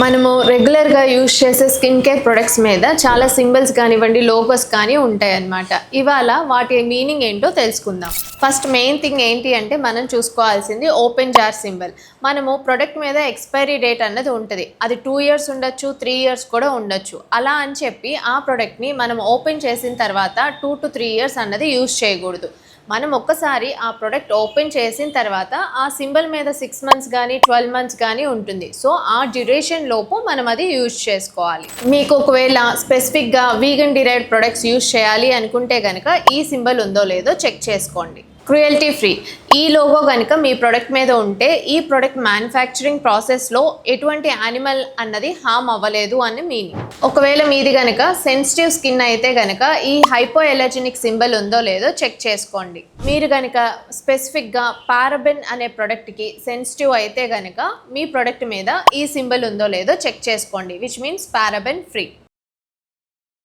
మనము రెగ్యులర్గా యూజ్ చేసే స్కిన్ కేర్ ప్రొడక్ట్స్ మీద చాలా సింబల్స్ కానివ్వండి, లోగోస్ కానీ ఉంటాయన్నమాట. ఇవాళ వాటి మీనింగ్ ఏంటో తెలుసుకుందాం. ఫస్ట్ మెయిన్ థింగ్ ఏంటి అంటే మనం చూసుకోవాల్సింది ఓపెన్ జార్ సింబల్. మనము ప్రొడక్ట్ మీద ఎక్స్పైరీ డేట్ అన్నది ఉంటుంది. అది 2 years ఉండొచ్చు, 3 years కూడా ఉండొచ్చు. అలా అని చెప్పి ఆ ప్రొడక్ట్ని మనం ఓపెన్ చేసిన తర్వాత 2 to 3 years అన్నది యూజ్ చేయకూడదు. మనం ఒక్కసారి ఆ ప్రోడక్ట్ ఓపెన్ చేసిన తర్వాత ఆ సింబల్ మీద 6 months కానీ 12 months కానీ ఉంటుంది. సో ఆ డ్యూరేషన్ లోపు మనం అది యూజ్ చేసుకోవాలి. మీకు ఒకవేళ స్పెసిఫిక్గా వీగన్ డిరైవ్డ్ ప్రొడక్ట్స్ యూజ్ చేయాలి అనుకుంటే కనుక ఈ సింబల్ ఉందో లేదో చెక్ చేసుకోండి. క్రుయల్టీ ఫ్రీ ఈ లోగో కనుక మీ ప్రోడక్ట్ మీద ఉంటే ఈ ప్రోడక్ట్ మ్యానుఫ్యాక్చరింగ్ ప్రాసెస్లో ఎటువంటి యానిమల్ అన్నది హామ్ అవ్వలేదు అని మీనింగ్. ఒకవేళ మీది కనుక సెన్సిటివ్ స్కిన్ అయితే కనుక ఈ హైపో ఎలర్జెనిక్ సింబల్ ఉందో లేదో చెక్ చేసుకోండి. మీరు కనుక స్పెసిఫిక్గా పారాబెన్ అనే ప్రోడక్ట్కి సెన్సిటివ్ అయితే కనుక మీ ప్రోడక్ట్ మీద ఈ సింబల్ ఉందో లేదో చెక్ చేసుకోండి, విచ్ మీన్స్ పారాబెన్ ఫ్రీ.